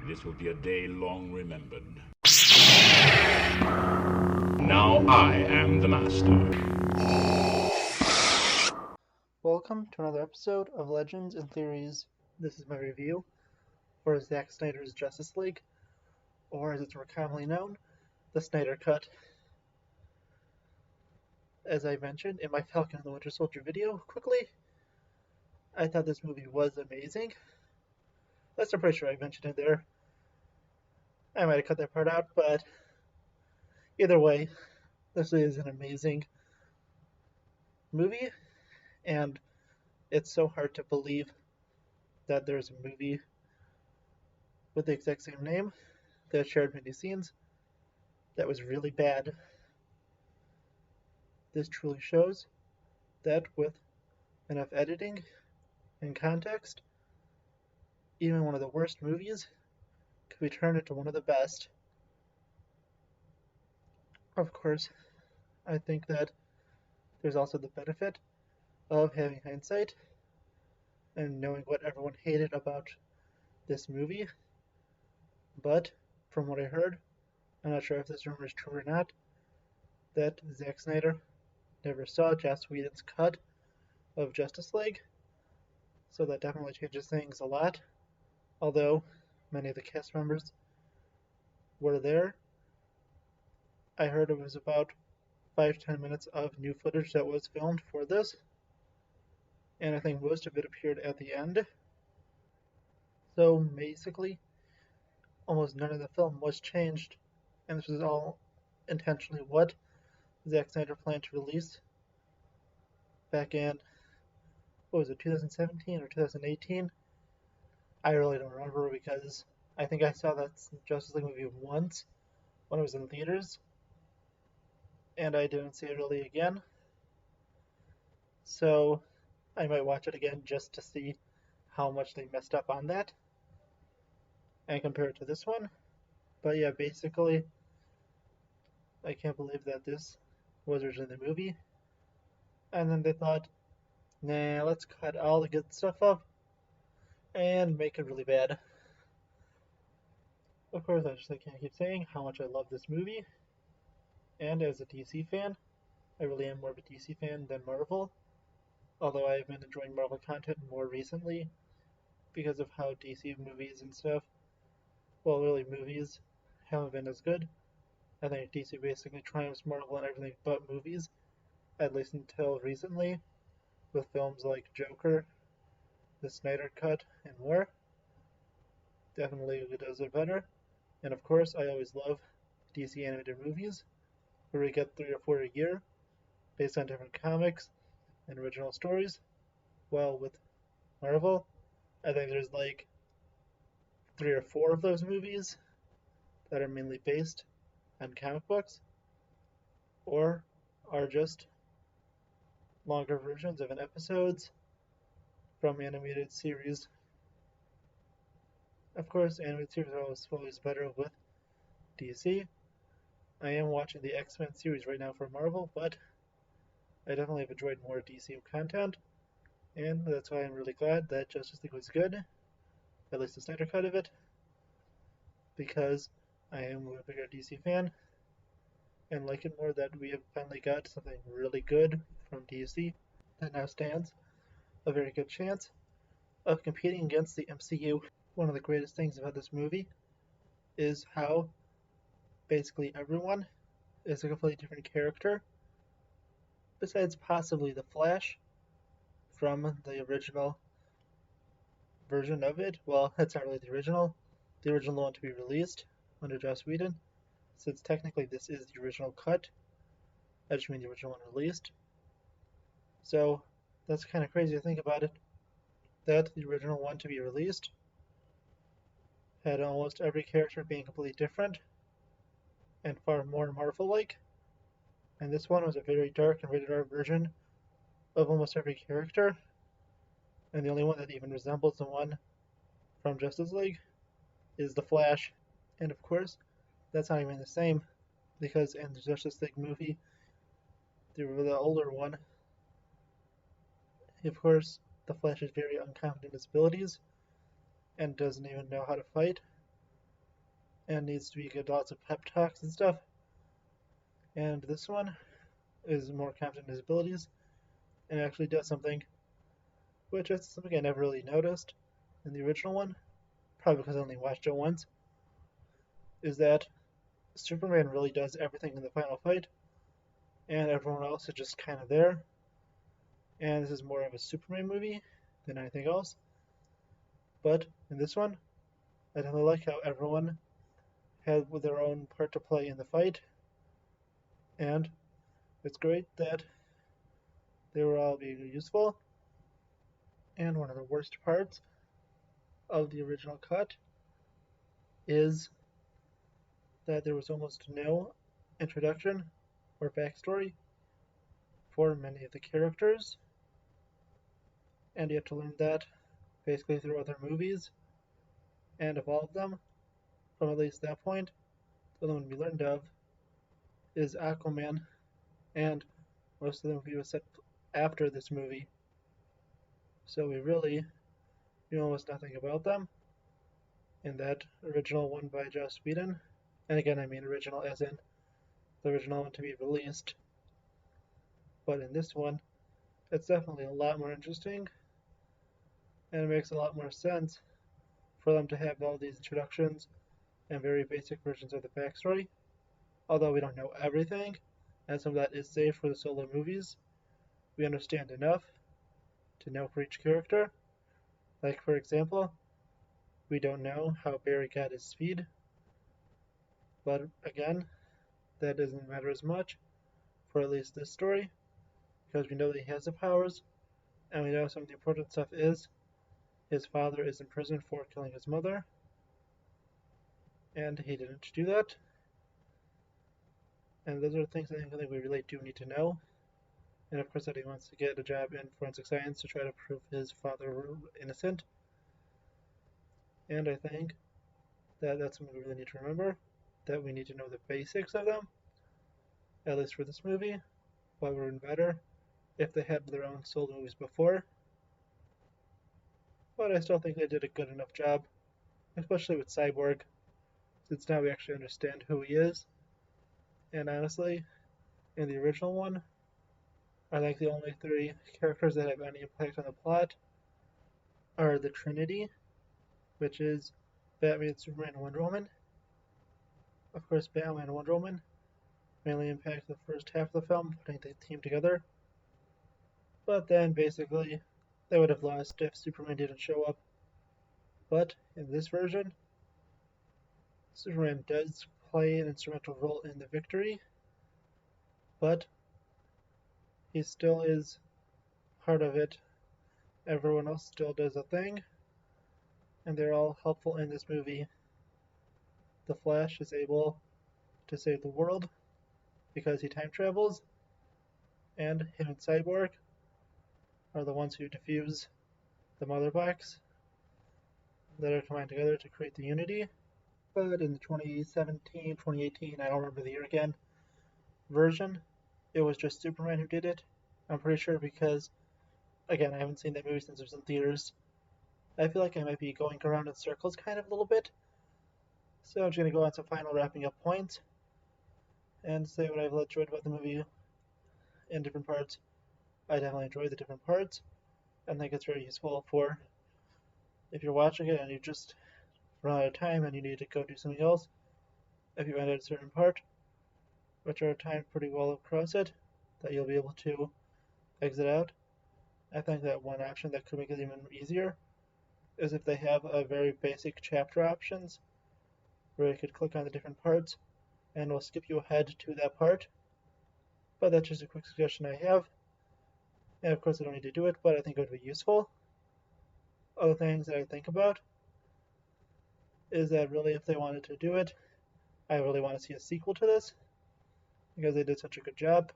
This will be a day long remembered. Now I am the master. Welcome to another episode of Legends and Theories. This is my review for Zack Snyder's Justice League, or as it's more commonly known, the Snyder Cut. As I mentioned in my Falcon and the Winter Soldier video, quickly, I thought this movie was amazing. I'm pretty sure I mentioned it there. I might have cut that part out, but either way, this is an amazing movie, and it's so hard to believe that there's a movie with the exact same name that shared many scenes that was really bad. This truly shows that with enough editing and context, even one of the worst movies could be turned into one of the best. Of course, I think that there's also the benefit of having hindsight and knowing what everyone hated about this movie. But from what I heard, I'm not sure if this rumor is true or not, that Zack Snyder never saw Joss Whedon's cut of Justice League, so that definitely changes things a lot. Although many of the cast members were there, I heard it was about 5-10 minutes of new footage that was filmed for this, and I think most of it appeared at the end. So basically, almost none of the film was changed, and this was all intentionally what Zack Snyder planned to release back in, 2017 or 2018? I really don't remember because I think I saw that Justice League movie once when it was in theaters, and I didn't see it really again. So I might watch it again just to see how much they messed up on that and compare it to this one. But yeah, basically, I can't believe that this was originally the movie. And then they thought, nah, let's cut all the good stuff up and make it really bad. Of course, I can't keep saying how much I love this movie. And as a DC fan, I really am more of a DC fan than Marvel. Although I've been enjoying Marvel content more recently because of how DC movies and stuff, well, really movies, haven't been as good. I think DC basically triumphs Marvel in everything but movies, at least until recently, with films like Joker, the Snyder Cut, and more. Definitely it does it better. And of course, I always love DC animated movies, where we get 3 or 4 a year, based on different comics and original stories. While with Marvel, I think there's like 3 or 4 of those movies that are mainly based on comic books, or are just longer versions of an episodes from animated series. Of course, animated series are always better with DC. I am watching the X-Men series right now for Marvel, but I definitely have enjoyed more DC content, and that's why I'm really glad that Justice League was good, at least the Snyder cut of it, because I am a bigger DC fan, and like it more that we have finally got something really good from DC that now stands a very good chance of competing against the MCU. One of the greatest things about this movie is how basically everyone is a completely different character, besides possibly the Flash from the original version of it. Well, it's not really the original one to be released under Joss Whedon, since technically this is the original cut. I just mean the original one released. So that's kind of crazy to think about it, that the original one to be released had almost every character being completely different and far more Marvel-like, and this one was a very dark and rated R version of almost every character, and the only one that even resembles the one from Justice League is the Flash. And of course, that's not even the same, because in the Justice League movie, the older one, of course, the Flash is very unconfident in his abilities and doesn't even know how to fight, and needs to be get lots of pep talks and stuff. And this one is more confident in his abilities and actually does something, which is something I never really noticed in the original one, probably because I only watched it once, is that Superman really does everything in the final fight, and everyone else is just kind of there. And this is more of a Superman movie than anything else. But in this one, I definitely like how everyone had their own part to play in the fight, and it's great that they were all being useful. And one of the worst parts of the original cut is that there was almost no introduction or backstory for many of the characters, and you have to learn that basically through other movies and evolve them from at least that point. The only one we learned of is Aquaman, and most of the movie was set after this movie, so we really knew almost nothing about them in that original one by Joss Whedon. And again, I mean original as in the original one to be released. But in this one, it's definitely a lot more interesting, and it makes a lot more sense for them to have all these introductions and very basic versions of the backstory. Although we don't know everything, and some of that is saved for the solo movies, we understand enough to know for each character. Like, for example, we don't know how Barry got his speed, but again, that doesn't matter as much for at least this story, because we know that he has the powers, and we know some of the important stuff is his father is in prison for killing his mother, and he didn't do that. And those are things I think we really do need to know. And of course that he wants to get a job in forensic science to try to prove his father innocent. And I think that that's something we really need to remember, that we need to know the basics of them, at least for this movie, but it would have been better if they had their own solo movies before. But I still think they did a good enough job, especially with Cyborg, since now we actually understand who he is. And honestly, in the original one, I think the only three characters that have any impact on the plot are the Trinity, which is Batman, Superman, and Wonder Woman. Of course, Batman and Wonder Woman mainly impact the first half of the film, putting the team together. But then, basically, they would have lost if Superman didn't show up. But in this version, Superman does play an instrumental role in the victory, but he still is part of it. Everyone else still does a thing, and they're all helpful in this movie. The Flash is able to save the world because he time travels, and him and Cyborg are the ones who defuse the mother box that are combined together to create the Unity. But in the 2017, 2018, I don't remember the year again, version, it was just Superman who did it. I'm pretty sure because, again, I haven't seen that movie since it was in theaters. I feel like I might be going around in circles kind of a little bit. So I'm just going to go on some final wrapping up points and say what I've enjoyed about the movie in different parts. I definitely enjoy the different parts and think it's very useful for if you're watching it and you just run out of time and you need to go do something else. If you end at a certain part, which are timed pretty well across it, that you'll be able to exit out. I think that one option that could make it even easier is if they have a very basic chapter options where you could click on the different parts and it'll skip you ahead to that part. But that's just a quick suggestion I have. And of course I don't need to do it, but I think it would be useful. Other things that I think about is that really if they wanted to do it, I really want to see a sequel to this because they did such a good job.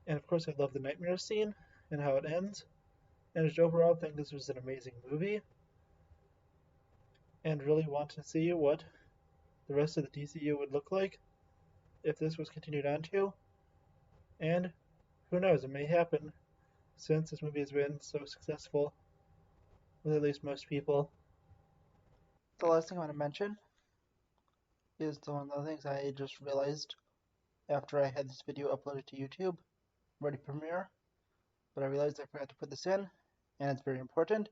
And of course I love the nightmare scene and how it ends. And just overall think this was an amazing movie. And really want to see what the rest of the DCU would look like if this was continued on to. And who knows, it may happen since this movie has been so successful with at least most people. The last thing I want to mention is one of the things I just realized after I had this video uploaded to YouTube, ready to premiere, but I realized I forgot to put this in, and it's very important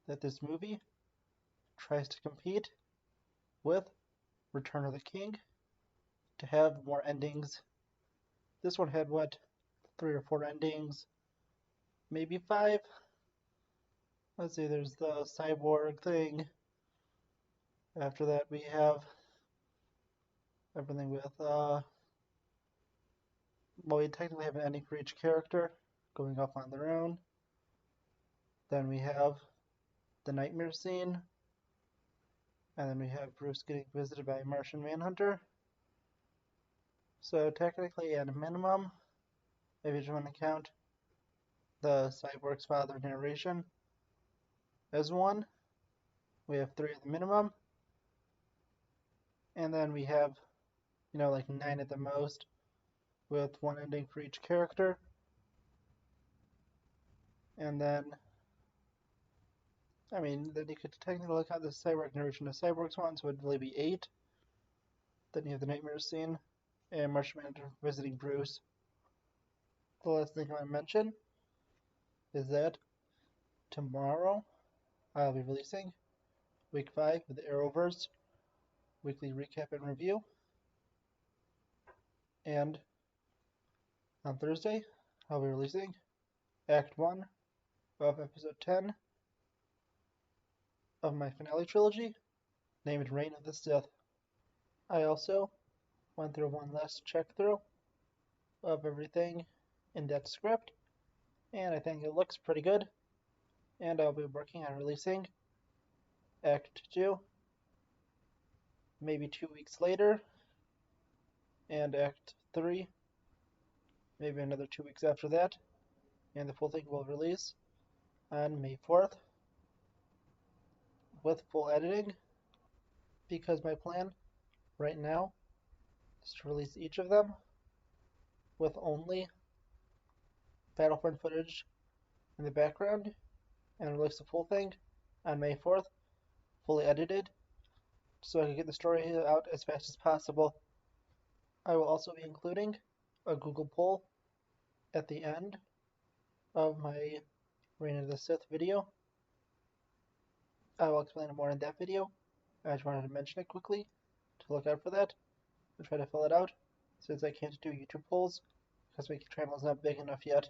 that this movie tries to compete with Return of the King to have more endings. This one had, what, 3 or 4 endings? Maybe 5? Let's see, there's the cyborg thing. After that we have everything with, well, we technically have an ending for each character, going off on their own. Then we have the nightmare scene, and then we have Bruce getting visited by a Martian Manhunter. So technically, at a minimum, if you just want to count the cyborg's father narration as 1, we have 3 at the minimum, and then we have, like 9 at the most, with 1 ending for each character. And then, then you could technically look at the cyborg narration of cyborg's one, so it would really be 8. Then you have the nightmare scene, and Martian Manhunter visiting Bruce. The last thing I want to mention is that tomorrow I'll be releasing Week 5 of the Arrowverse weekly recap and review. And on Thursday, I'll be releasing Act 1 of Episode 10 of my finale trilogy, named Reign of the Sith. I also went through one last check through of everything in that script, and I think it looks pretty good. And I'll be working on releasing Act 2 maybe 2 weeks later, and Act 3 maybe another 2 weeks after that, and the full thing will release on May 4th with full editing, because my plan right now is to release each of them with only Battlefront footage in the background, and release the full thing on May 4th, fully edited, so I can get the story out as fast as possible. I will also be including a Google poll at the end of my Reign of the Sith video. I will explain it more in that video. I just wanted to mention it quickly to look out for that. I'll try to fill it out, since I can't do YouTube polls because my channel is not big enough yet.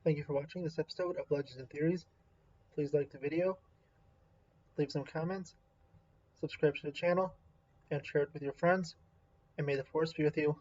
Thank you for watching this episode of Legends and Theories. Please like the video, leave some comments, subscribe to the channel, and share it with your friends, and may the Force be with you.